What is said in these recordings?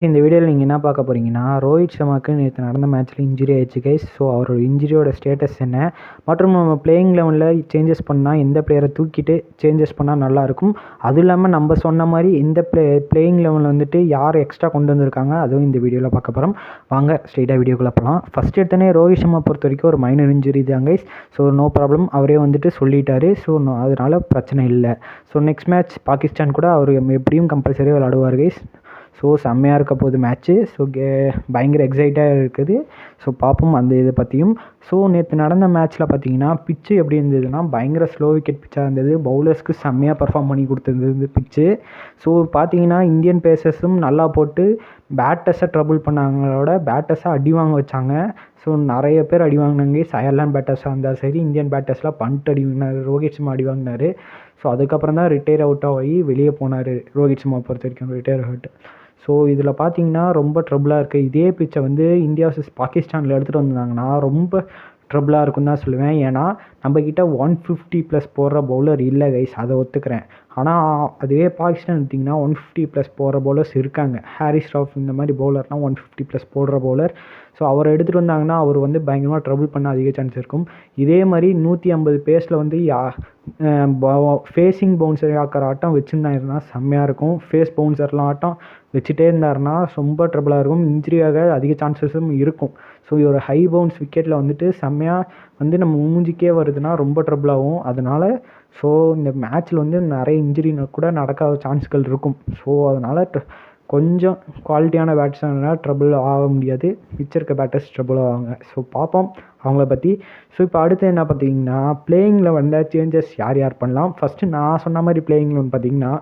இந்த வீடியோவில் நீங்கள் என்ன பார்க்க போகிறீங்கன்னா, ரோஹித் சர்மாவுக்கு நேற்று நடந்த மேட்ச்சில் இன்ஜுரி ஆயிடுச்சு கைஸ். ஸோ அவரோட இன்ஜுரியோட ஸ்டேட்டஸ் என்ன, மற்றும் நம்ம பிளேயிங் லெவனில் சேஞ்சஸ் பண்ணால் எந்த பிளேயரை தூக்கிட்டு சேஞ்சஸ் பண்ணால் நல்லாயிருக்கும். அதுவும் இல்லாமல் நம்ம சொன்ன மாதிரி இந்த பிளேயிங் லெவனில் வந்துட்டு யார் எக்ஸ்ட்ரா கொண்டு வந்திருக்காங்க, அதுவும் இந்த வீடியோவில் பார்க்க போகிறோம். வாங்க ஸ்ட்ரெயிட்டாக வீடியோக்குள்ளே போகலாம். ஃபஸ்ட் எடுத்தோடனே ரோஹித் சர்மா பொறுத்த வரைக்கும் ஒரு மைனர் இன்ஜுரி தான் கைஸ். ஸோ நோ ப்ராப்ளம், அவரே வந்துட்டு சொல்லிட்டாரு. ஸோ அதனால் பிரச்சனை இல்லை. ஸோ நெக்ஸ்ட் மேட்ச் பாகிஸ்தான் கூட அவர் எப்படியும் கம்பல்சரியாக விளையாடுவார் கைஸ். ஸோ செம்மையாக இருக்க போகுது மேட்ச்சு. ஸோ பயங்கர எக்ஸைட்டாக இருக்குது. ஸோ பார்ப்போம் அந்த இதை பற்றியும். ஸோ நேற்று நடந்த மேட்ச்சில் பார்த்தீங்கன்னா பிச்சு எப்படி இருந்ததுன்னா பயங்கர ஸ்லோ விக்கெட் பிச்சாக இருந்தது. பவுலர்ஸ்க்கு செம்மையாக பர்ஃபார்ம் பண்ணி கொடுத்துருந்தது பிச்சு. ஸோ பார்த்தீங்கன்னா இந்தியன் பேசர்ஸும் நல்லா போட்டு பேட்டர்ஸை ட்ரபுள் பண்ணாங்களோட பேட்டர்ஸை அடி வாங்க வச்சாங்க. ஸோ நிறைய பேர் அடி வாங்கினாங்க. அயர்லாந்து பேட்டர்ஸாக இருந்தால் சரி, இந்தியன் பேட்டர்ஸ்லாம் பண்ட் அடி வாங்கினார், ரோஹித் சர்மா அடி வாங்கினார். ஸோ அதுக்கப்புறம் தான் ரிட்டையர் அவுட் ஆகி வெளியே போனார் ரோஹித் சர்மா பொறுத்த வரைக்கும் ரிட்டையர் அவுட். ஸோ இதில் பார்த்தீங்கன்னா ரொம்ப ட்ரபுளாக இருக்குது. இதே பிச்சை வந்து இந்தியா வர்சஸ் பாகிஸ்தானில் எடுத்துகிட்டு வந்தாங்கன்னா ரொம்ப ட்ரபுளாக இருக்குன்னு தான் சொல்லுவேன். ஏன்னா நம்மக்கிட்ட 150+ போடுற பவுலர் இல்லை கைஸ், அதை ஒத்துக்கிறேன். ஆனால் அதுவே பாகிஸ்தான் எடுத்திங்கன்னா 150+ போடுற பவுலர்ஸ் இருக்காங்க. ஹாரிஸ் ராஃப் இந்த மாதிரி பவுலர்னால் 150+ போடுற பவுலர். ஸோ அவரை எடுத்துகிட்டு வந்தாங்கன்னா அவர் வந்து பயங்கரமாக ட்ரபுள் பண்ண அதிக சான்ஸ் இருக்கும். இதே மாதிரி 150 பேஸில் வந்து ஃபேஸிங் பவுன்சர் ஆக்கிற ஆட்டம் வச்சுருந்தாருன்னா செம்மையாக இருக்கும். ஃபேஸ் பவுன்சர்லாம் ஆட்டம் வச்சுட்டே இருந்தாருன்னா ரொம்ப ட்ரபுளாக இருக்கும். இன்ஜுரியாக அதிக சான்சஸும் இருக்கும். ஸோ ஒரு ஹை பவுன்ஸ் விக்கெட்டில் வந்துட்டு செம்மையாக வந்து நம்ம மூஞ்சிக்கே வருதுன்னா ரொம்ப ட்ரபுள் ஆகும். அதனால் ஸோ இந்த மேட்ச்சில் வந்து நிறைய இன்ஜுரி கூட நடக்காத சான்ஸ்கள் இருக்கும். ஸோ அதனால் கொஞ்சம் குவாலிட்டியான பேட்ஸ்மேனால் ட்ரபுள் ஆக முடியாது. மிச்சம் இருக்க பேட்டர்ஸ் ட்ரபுள் ஆவாங்க. ஸோ பார்ப்போம் அவங்கள பற்றி. ஸோ இப்போ அடுத்து என்ன பார்த்தீங்கன்னா, பிளேயிங்கில் வந்து சேஞ்சஸ் யார் யார் பண்ணலாம். ஃபஸ்ட்டு நான் சொன்ன மாதிரி பிளேயிங்கில் வந்து பார்த்திங்கன்னா,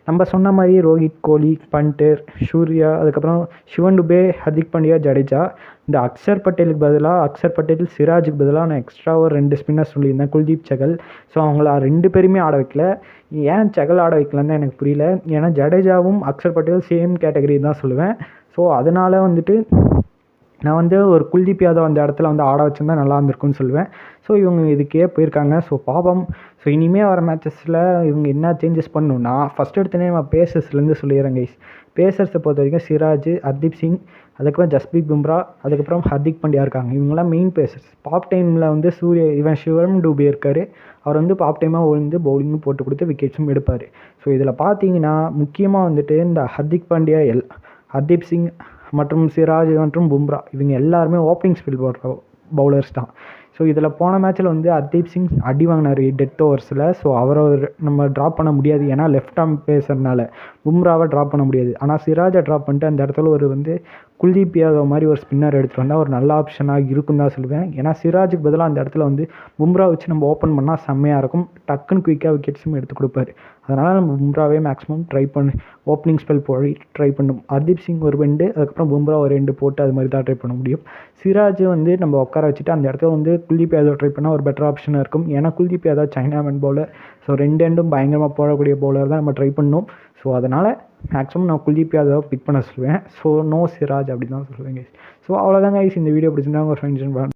நம்ம சொன்ன மாதிரி ரோஹித், கோலி, பண்டர், சூர்யா, அதுக்கப்புறம் சிவன் டுபே, ஹர்திக் பாண்டியா, ஜடேஜா. இந்த அக்ஷர் பட்டேலுக்கு பதிலாக சிராஜுக்கு பதிலாக நான் எக்ஸ்ட்ரா ஒரு 2 ஸ்பின்னர் சொல்லியிருந்தேன், குல்தீப் சகல். ஸோ அவங்கள 2 பேருமே ஆட வைக்கல. ஏன் சகல் ஆட வைக்கலன்னு தான் எனக்கு புரியல. ஏன்னா ஜடேஜாவும் அக்ஷர் பட்டேல் சேம் கேட்டகரி தான் சொல்லுவேன். ஸோ அதனால் வந்துட்டு நான் வந்து ஒரு குல்தீப் யாதவ் அந்த இடத்துல வந்து ஆட வச்சுருந்தா நல்லா இருந்திருக்குன்னு சொல்லுவேன். ஸோ இவங்க இதுக்கே போயிருக்காங்க. ஸோ பாவம். ஸோ இனிமேல் வர மேட்சஸில் இவங்க என்ன சேஞ்சஸ் பண்ணணும்னா, ஃபஸ்ட் எடுத்தோடனே நம்ம பேசர்ஸ்லேருந்து சொல்லிடுறேன் கைஸ். பேசர்ஸை பொறுத்த வரைக்கும் சிராஜ், ஹர்தீப் சிங், அதுக்கப்புறம் ஜஸ்பிரீத் பும்ரா, அதுக்கப்புறம் ஹர்திக் பாண்டியா இருக்காங்க. இவங்களாம் மெயின் பேசர்ஸ். பாப் டைமில் வந்து சிவன் டுபே இருக்கார். அவர் வந்து பாப் டைமாக வந்து பவுலிங்கும் போட்டு கொடுத்து விக்கெட்ஸும் எடுப்பார். ஸோ இதில் பார்த்தீங்கன்னா முக்கியமாக வந்துட்டு இந்த ஹர்திக் பாண்டியா, ஹர்தீப் சிங் மற்றும் சிராஜ் மற்றும் பும்ரா இவங்க எல்லாருமே ஓப்பனிங் ஸ்பெல் போடுற பவுலர்ஸ் தான். ஸோ இதில் போன மேட்ச்சில் வந்து ஹர்தீப் சிங் அடி வாங்கினார் டெத் ஓவர்ஸில். ஸோ அவரை நம்ம ட்ராப் பண்ண முடியாது, ஏன்னா லெஃப்ட் ஆர்ம் பேசறனால பும்ராவை ட்ராப் பண்ண முடியாது. ஆனால் சிராஜை ட்ராப் பண்ணிட்டு அந்த இடத்துல ஒரு வந்து குல்தீப் யாதவ் மாதிரி ஒரு ஸ்பின்னர் எடுத்துகிட்டு வந்தால் ஒரு நல்ல ஆப்ஷனாக இருக்கும் தான் சொல்லுவேன். ஏன்னா சிராஜுக்கு பதிலாக அந்த இடத்துல வந்து பும்ரா வச்சு நம்ம ஓப்பன் பண்ணால் செம்மையாக இருக்கும். டக்குன்னு குயிக்காக விக்கெட்ஸும் எடுத்து கொடுப்பாரு. அதனால் நம்ம பும்ராவே மேக்ஸிமம் ஓப்பனிங் ஸ்பெல் போய் ட்ரை பண்ணும். ஹர்தீப் சிங் ஒரு 2, அதுக்கப்புறம் பும்ரா ஒரு 2 போட்டு அது மாதிரி தான் ட்ரை பண்ண முடியும். சிராஜ் வந்து நம்ம உட்கார வச்சுட்டு அந்த இடத்துல வந்து குல்தீப் யாதவ் ட்ரை பண்ணால் ஒரு பெட்டர் ஆப்ஷனாக இருக்கும். ஏன்னா Kuldeep Yadav chinaman bowler. So 2 எண்டும் பயங்கரமாக போடக்கூடிய பவுலர் தான் நம்ம ட்ரை பண்ணணும். ஸோ அதனால் மேக்ஸிமம் நான் குல்தீப் யாதவ் பிக் பண்ண சொல்லுவேன். ஸோ நோ சிராஜ் அப்படி தான் சொல்லுவேன் கைஸ். ஸோ அவ்வளோதாங்க கைஸ். இந்த வீடியோ பிடிச்சிருந்தா உங்கள் ஃப்ரெண்ட்ஸ்